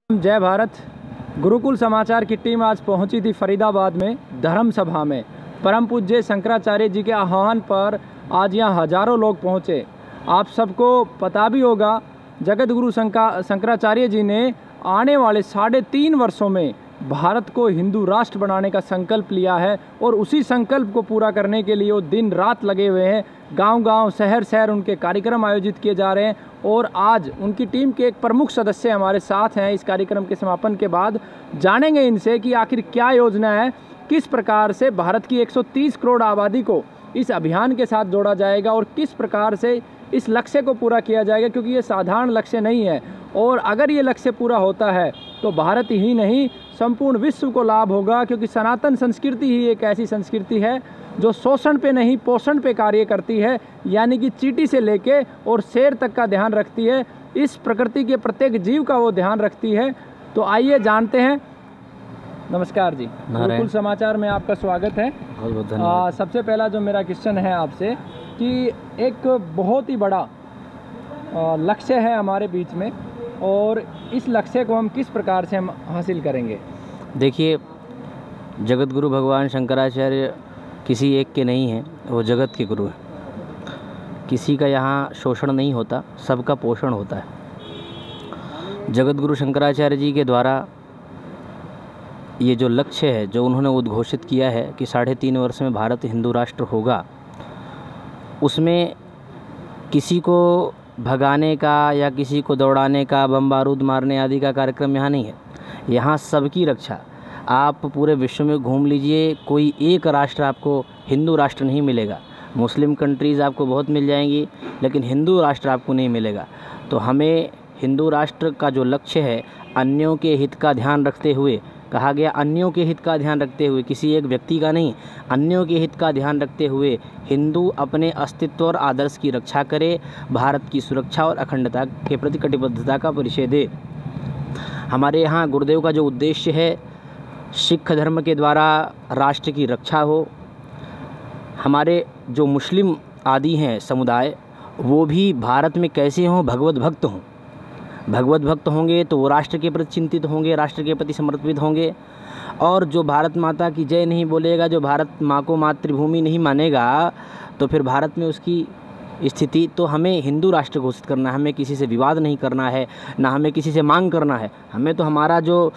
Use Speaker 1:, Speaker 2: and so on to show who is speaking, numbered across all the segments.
Speaker 1: जय भारत। गुरुकुल समाचार की टीम आज पहुंची थी फरीदाबाद में धर्म सभा में। परम पूज्य शंकराचार्य जी के आह्वान पर आज यहाँ हजारों लोग पहुँचे। आप सबको पता भी होगा, जगत गुरु शंकराचार्य जी ने आने वाले 3.5 वर्षों में भारत को हिंदू राष्ट्र बनाने का संकल्प लिया है और उसी संकल्प को पूरा करने के लिए वो दिन रात लगे हुए हैं। गांव-गांव, शहर-शहर उनके कार्यक्रम आयोजित किए जा रहे हैं और आज उनकी टीम के एक प्रमुख सदस्य हमारे साथ हैं। इस कार्यक्रम के समापन के बाद जानेंगे इनसे कि आखिर क्या योजना है, किस प्रकार से भारत की 130 करोड़ आबादी को इस अभियान के साथ जोड़ा जाएगा और किस प्रकार से इस लक्ष्य को पूरा किया जाएगा, क्योंकि ये साधारण लक्ष्य नहीं है। और अगर ये लक्ष्य पूरा होता है तो भारत ही नहीं संपूर्ण विश्व को लाभ होगा, क्योंकि सनातन संस्कृति ही एक ऐसी संस्कृति है जो शोषण पे नहीं पोषण पे कार्य करती है, यानी कि चींटी से लेके और शेर तक का ध्यान रखती है। इस प्रकृति के प्रत्येक जीव का वो ध्यान रखती है। तो आइए जानते हैं। नमस्कार जी, गुरुकुल समाचार में आपका स्वागत है।
Speaker 2: बहुत बहुत धन्यवाद।
Speaker 1: सबसे पहला जो मेरा क्वेश्चन है आपसे कि एक बहुत ही बड़ा लक्ष्य है हमारे बीच में और इस लक्ष्य को हम किस प्रकार से हम हासिल करेंगे?
Speaker 2: देखिए, जगत गुरु भगवान शंकराचार्य किसी एक के नहीं हैं, वो जगत के गुरु हैं। किसी का यहाँ शोषण नहीं होता, सबका पोषण होता है। जगत गुरु शंकराचार्य जी के द्वारा ये जो लक्ष्य है, जो उन्होंने उद्घोषित किया है कि 3.5 वर्ष में भारत हिंदू राष्ट्र होगा, उसमें किसी को भगाने का या किसी को दौड़ाने का, बम बारूद मारने आदि का कार्यक्रम यहाँ नहीं है। यहाँ सबकी रक्षा। आप पूरे विश्व में घूम लीजिए, कोई एक राष्ट्र आपको हिंदू राष्ट्र नहीं मिलेगा। मुस्लिम कंट्रीज़ आपको बहुत मिल जाएंगी, लेकिन हिंदू राष्ट्र आपको नहीं मिलेगा। तो हमें हिंदू राष्ट्र का जो लक्ष्य है, अन्यों के हित का ध्यान रखते हुए, कहा गया अन्यों के हित का ध्यान रखते हुए, किसी एक व्यक्ति का नहीं, अन्यों के हित का ध्यान रखते हुए हिंदू अपने अस्तित्व और आदर्श की रक्षा करे, भारत की सुरक्षा और अखंडता के प्रति कटिबद्धता का परिचय दे। हमारे यहाँ गुरुदेव का जो उद्देश्य है, सिख धर्म के द्वारा राष्ट्र की रक्षा हो। हमारे जो मुस्लिम आदि हैं समुदाय, वो भी भारत में कैसे हों, भगवत भक्त हों। भगवत भक्त होंगे तो वो राष्ट्र के प्रति चिंतित होंगे, राष्ट्र के प्रति समर्पित होंगे। और जो भारत माता की जय नहीं बोलेगा, जो भारत माँ को मातृभूमि नहीं मानेगा, तो फिर भारत में उसकी स्थिति। तो हमें हिंदू राष्ट्र घोषित करना है, हमें किसी से विवाद नहीं करना है, ना हमें किसी से मांग करना है। हमें तो हमारा जो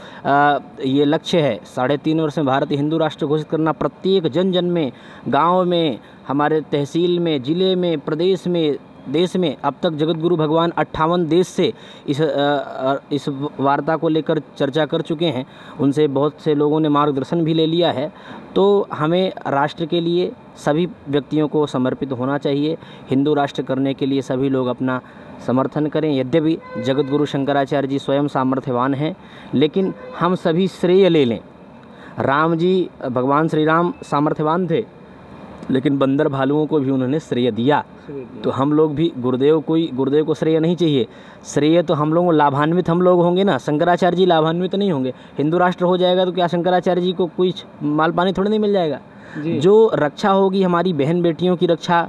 Speaker 2: ये लक्ष्य है 3.5 वर्ष में भारत हिंदू राष्ट्र घोषित करना, प्रत्येक जन जन में, गांव में, हमारे तहसील में, ज़िले में, प्रदेश में, देश में अब तक जगत गुरु भगवान 58 देश से इस वार्ता को लेकर चर्चा कर चुके हैं। उनसे बहुत से लोगों ने मार्गदर्शन भी ले लिया है। तो हमें राष्ट्र के लिए सभी व्यक्तियों को समर्पित होना चाहिए। हिंदू राष्ट्र करने के लिए सभी लोग अपना समर्थन करें। यद्यपि जगत गुरु शंकराचार्य जी स्वयं सामर्थ्यवान हैं, लेकिन हम सभी श्रेय ले लें। राम जी, भगवान श्री राम सामर्थ्यवान थे, लेकिन बंदर भालुओं को भी उन्होंने श्रेय दिया। तो हम लोग भी गुरुदेव को श्रेय नहीं चाहिए। श्रेय तो हम लोग लाभान्वित हम लोग होंगे ना। शंकराचार्य जी लाभान्वित नहीं होंगे। हिंदू राष्ट्र हो जाएगा तो क्या शंकराचार्य जी को कुछ माल पानी थोड़ी नहीं मिल जाएगा? जो रक्षा होगी हमारी बहन बेटियों की रक्षा,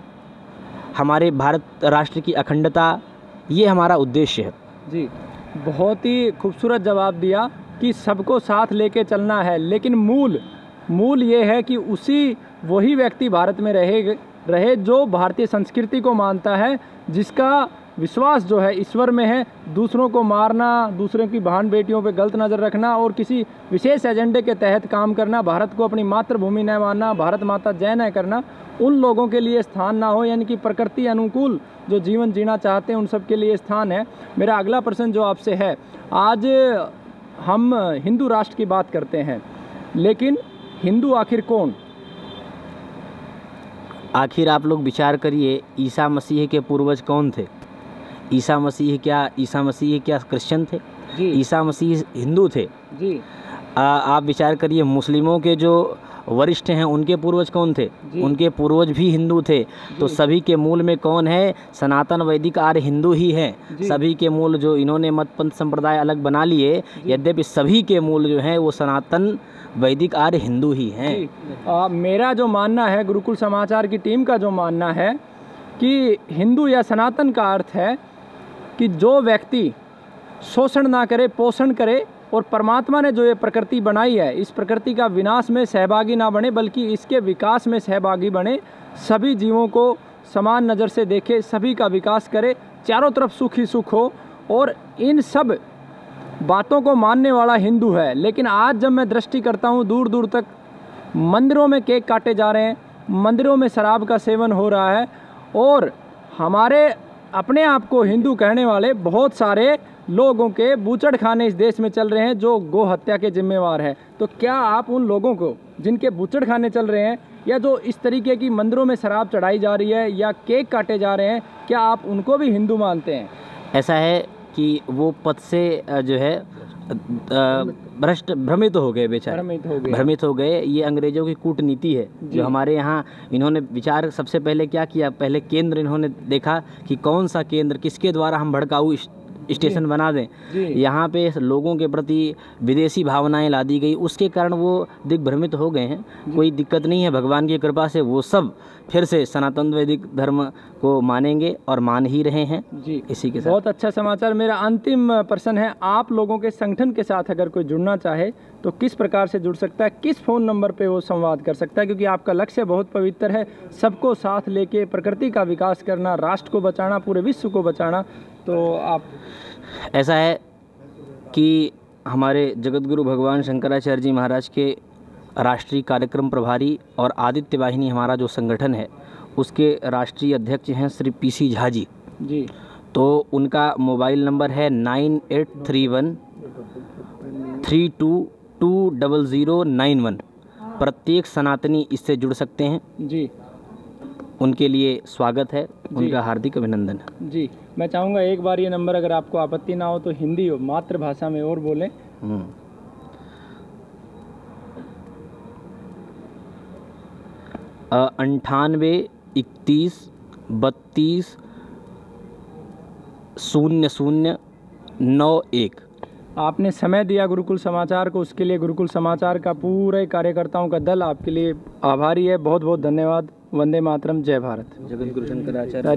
Speaker 2: हमारे भारत राष्ट्र की अखंडता, ये हमारा उद्देश्य है।
Speaker 1: जी, बहुत ही खूबसूरत जवाब दिया कि सबको साथ लेके चलना है, लेकिन मूल ये है कि वही व्यक्ति भारत में रहे जो भारतीय संस्कृति को मानता है, जिसका विश्वास जो है ईश्वर में है। दूसरों को मारना, दूसरों की बहन बेटियों पे गलत नज़र रखना और किसी विशेष एजेंडे के तहत काम करना, भारत को अपनी मातृभूमि न मानना, भारत माता जय न करना, उन लोगों के लिए स्थान ना हो। यानी कि प्रकृति अनुकूल जो जीवन जीना चाहते हैं उन सब के लिए स्थान है। मेरा अगला प्रश्न जो आपसे है, आज हम हिंदू राष्ट्र की बात करते हैं, लेकिन हिंदू आखिर कौन?
Speaker 2: आखिर आप लोग विचार करिए, ईसा मसीह के पूर्वज कौन थे? ईसा मसीह क्या क्रिश्चियन थे? ईसा मसीह हिंदू थे
Speaker 1: जी।
Speaker 2: आप विचार करिए, मुस्लिमों के जो वरिष्ठ हैं उनके पूर्वज कौन थे? उनके पूर्वज भी हिंदू थे। तो सभी के मूल में कौन है? सनातन वैदिक आर्य हिंदू ही हैं। सभी के मूल, जो इन्होंने मत पंथ संप्रदाय अलग बना लिए, यद्यपि सभी के मूल जो हैं वो सनातन वैदिक आर्य हिंदू ही हैं।
Speaker 1: मेरा जो मानना है, गुरुकुल समाचार की टीम का जो मानना है कि हिंदू या सनातन का अर्थ है कि जो व्यक्ति शोषण ना करे, पोषण करे, और परमात्मा ने जो ये प्रकृति बनाई है इस प्रकृति का विनाश में सहभागी ना बने बल्कि इसके विकास में सहभागी बने, सभी जीवों को समान नज़र से देखे, सभी का विकास करे, चारों तरफ सुख ही सुख हो। और इन सब बातों को मानने वाला हिंदू है। लेकिन आज जब मैं दृष्टि करता हूँ, दूर दूर तक मंदिरों में केक काटे जा रहे हैं, मंदिरों में शराब का सेवन हो रहा है, और हमारे अपने आप को हिंदू कहने वाले बहुत सारे लोगों के बूचड़ खाने इस देश में चल रहे हैं जो गौ हत्या के जिम्मेवार हैं। तो क्या आप उन लोगों को जिनके बूचड़ खाने चल रहे हैं, या जो इस तरीके की मंदिरों में शराब चढ़ाई जा रही है या केक काटे जा रहे हैं, क्या आप उनको भी हिंदू मानते हैं?
Speaker 2: ऐसा है कि वो पद से जो है भ्रमित हो गए, बेचारे भ्रमित हो गए। ये अंग्रेजों की कूटनीति है जो हमारे यहाँ इन्होंने विचार सबसे पहले क्या किया, पहले केंद्र इन्होंने देखा कि कौन सा केंद्र किसके द्वारा हम भड़काऊ स्टेशन बना दें, यहाँ पे लोगों के प्रति विदेशी भावनाएं ला दी गई, उसके कारण वो दिग्भ्रमित हो गए हैं। कोई दिक्कत नहीं है, भगवान की कृपा से वो सब फिर से सनातन वैदिक धर्म को मानेंगे और मान ही रहे हैं जी। इसी के साथ
Speaker 1: बहुत अच्छा समाचार। मेरा अंतिम प्रश्न है, आप लोगों के संगठन के साथ अगर कोई जुड़ना चाहे तो किस प्रकार से जुड़ सकता है, किस फ़ोन नंबर पे वो संवाद कर सकता है? क्योंकि आपका लक्ष्य बहुत पवित्र है, सबको साथ लेके प्रकृति का विकास करना, राष्ट्र को बचाना, पूरे विश्व को बचाना। तो आप
Speaker 2: ऐसा है कि हमारे जगतगुरु भगवान शंकराचार्य जी महाराज के राष्ट्रीय कार्यक्रम प्रभारी और आदित्य वाहिनी हमारा जो संगठन है उसके राष्ट्रीय अध्यक्ष हैं श्री PC झा जी
Speaker 1: जी।
Speaker 2: तो उनका मोबाइल नंबर है 9831322091। प्रत्येक सनातनी इससे जुड़ सकते हैं
Speaker 1: जी।
Speaker 2: उनके लिए स्वागत है, उनका हार्दिक अभिनंदन है
Speaker 1: जी। मैं चाहूँगा एक बार ये नंबर, अगर आपको आपत्ति ना हो तो हिंदी हो, मातृभाषा में और बोलें।
Speaker 2: 98 31 32 0091।
Speaker 1: आपने समय दिया गुरुकुल समाचार को, उसके लिए गुरुकुल समाचार का पूरे कार्यकर्ताओं का दल आपके लिए आभारी है। बहुत बहुत धन्यवाद। वंदे मातरम, जय भारत।
Speaker 2: जगतगुरु शंकराचार्य।